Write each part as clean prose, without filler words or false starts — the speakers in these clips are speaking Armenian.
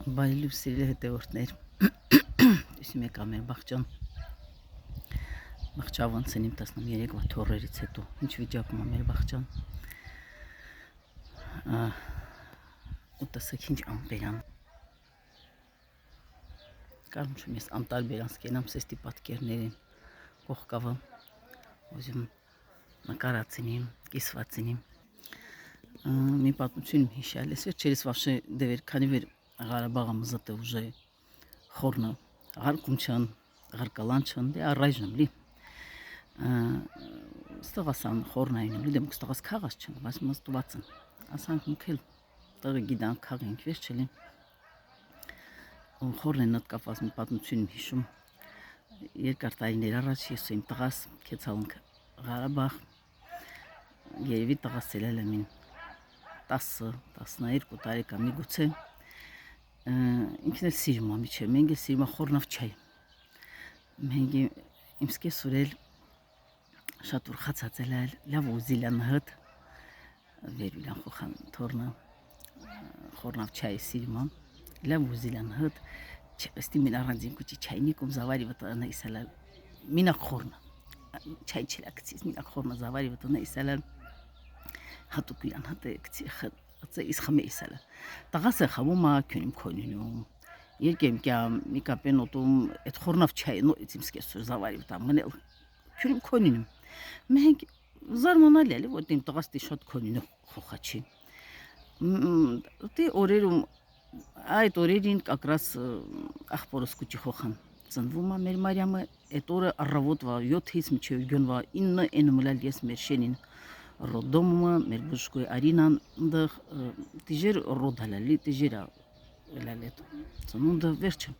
Բայլու սիրելի հետևորդներ, իսում եկա մեր բաղջան, բաղջավանցնիմ 13-վա թորերից հետո, ինչ վիճակում է մեր բաղջան, ու տեսեք ինչ ամպերան, կարում չում ես անտար բերանց կենամ սեստի պատկերներին, կողկավը, ոզում նկարացինիմ, կիսվածինիմ, մի պատմություն հիշալ, ես վերջերս վաշե դևեր, քանի վեր Ղարաբաղը մզտը ուժե խորնը, ղարկում չան, ղարկալան չան, դե առայժմ լի, ստղասան խորնայինում, լի դեմք ստղաս կաղաս չան, բայց մզտուվածն, ասանք մքել, տղը գիդան կաղենք վերջ չլի, խորն են նտկապված մի պատմություն հիշում, երկար տարիներ առաջ ես ու իմ տղաս կեցալնք Ղարաբաղ, երևի տղաս սելել եմ 10-12 տարեկան մի գուցե, ինքն էլ սիրում ամի չէ, մենք էլ սիրում խորնավ չայ, մենք իմ սկես ուրել շատ ուր խացածել այլ, լավ ուզիլան հըտ, վերուլան խոխան թորնը, խորնավ չայ սիրում, լավ ուզիլան հըտ, ըստի մին առանձին կուչի չայնիկում զավարի վտանը իսալալ, մինակ խորնը, չայ չլակցիս, մինակ խորնը զավարի վտանը իսալալ, հատուկ իրան հատը կցի խըտ, Ից խմե իսալը, տղասը խամում ակյունիմ քոնինում, երկեմ կյամ, մի կապեն ոտում, էտ խորնավ չայ, նորից իմ սկեսուր զավարի վտամ, մնել քյունիմ քոնինում, մենք զարմանալ էլի, որ իմ տղաստի շատ քոնինը խոխաչի, դի օրերում, այդ օրերին կակրաս աղպորս կուչի խոխան, ծնվում մեր Մարյամը, էտ օրը առավոտվա 7-ից մինչև գյոնվա 9 են մլալ ես մեր շենին, Ռոդոմը, մեր բուժկոյ Արինան, դեղ տիժեր ռոդ հալալի, տիժերա լալետ, ծնունդը վերջը,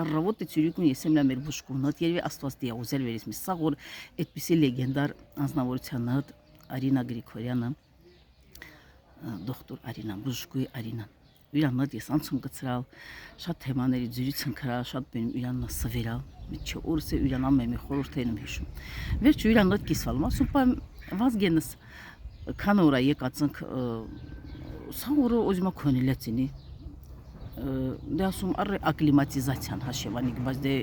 առավոտը ծյուրիկուն ես եմ լա մեր բուժկուն, հատ երևի աստված դիա ուզել վերիս մի սաղ որ այդպիսի լեգենդար անձնավորության հատ Արինա Գրիգորյանը, դոկտոր Արինան, բուժկոյ Արինան, իրան հատ ես անցում կծրալ, շատ թեմաների ձյուրից ընկրալ, շատ բենում իրաննա սվերալ, միչը օրս է իրան ամեն մի խորորդեն եմ հիշում, վերջը իրան հատ կիսվալ, մասում վազգենս քան օրա եկածնք սա օրը ոզիմա քոնիլեցինի դե ասում առ ակլիմատիզացիան հաշևանիկ բայց դե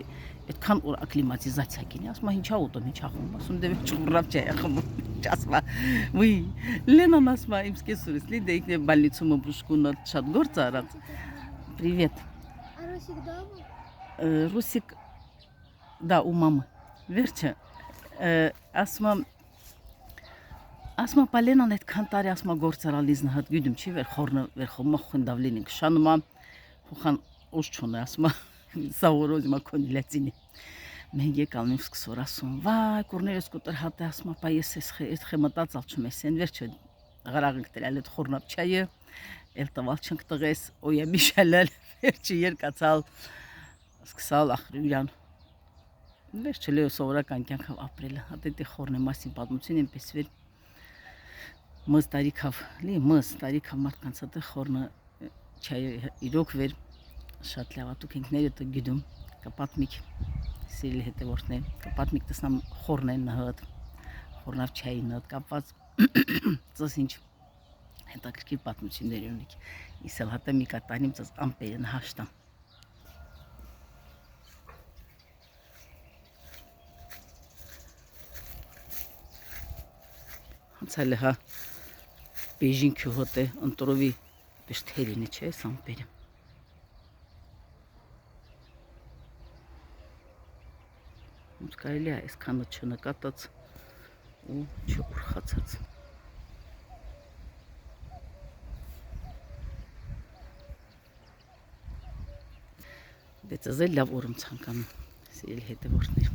այդքան օր ակլիմատիզացիա կինի ասում ինչա ուտում ինչա խմում ասում դե չուրապ չայ խմում ասում ոյ Լենան ասում իմ սկեսուրս լի դե ինքն բալնիցումը բուժկունը շատ գործ արած Привет Русик да у мамы վերջը ասում Ասма պալենան այդ քանտարի ասма գործարալիզ նահատ գյուդում չի վեր խորնը վեր խոմա խնդավլինին քշանումա խոխան օշչոնը ասма սավորոզիմա կոնիլեցինի մենք եկալ մենք սկսոր ասում վայ կորներս կոտր հատը ասма պա ես էս խեմտած ալչում ես են վերջը ղարաղենք դրալ այդ խորնապ չայը էլ տվալ չնք տղես օյա միշալել վերջը երկացալ սկսալ ախրյուրան վերջը լեո սովորական կյանքավ ապրելը հատ այդ խորնե մասին պատմություն այնպես վեր Մս տարիքավ, լի մս տարիքավ մարդկանց հատը խորնը չայ իրոք վեր շատ լավատուկ ինքներ հետը գիդում կպատմիք սիրելի հետևորդներ կպատմիք տեսնամ խորնեն հըտ խորնավ չային հըտ կապված ծս ինչ հետաքրքիր պատմություններ ունիք իսել հատը մի կատարիմ ծս ամպերն հաշտամ Հանցալը հա Բեժին քյուհոտ է ընտրովի պեշթերինի չէ սամպերը Ոնց կարելի է այսքանը չնկատած ու չուրխացած Դե ծզել լավ օրում ցանկանում սիրելի հետևորդներ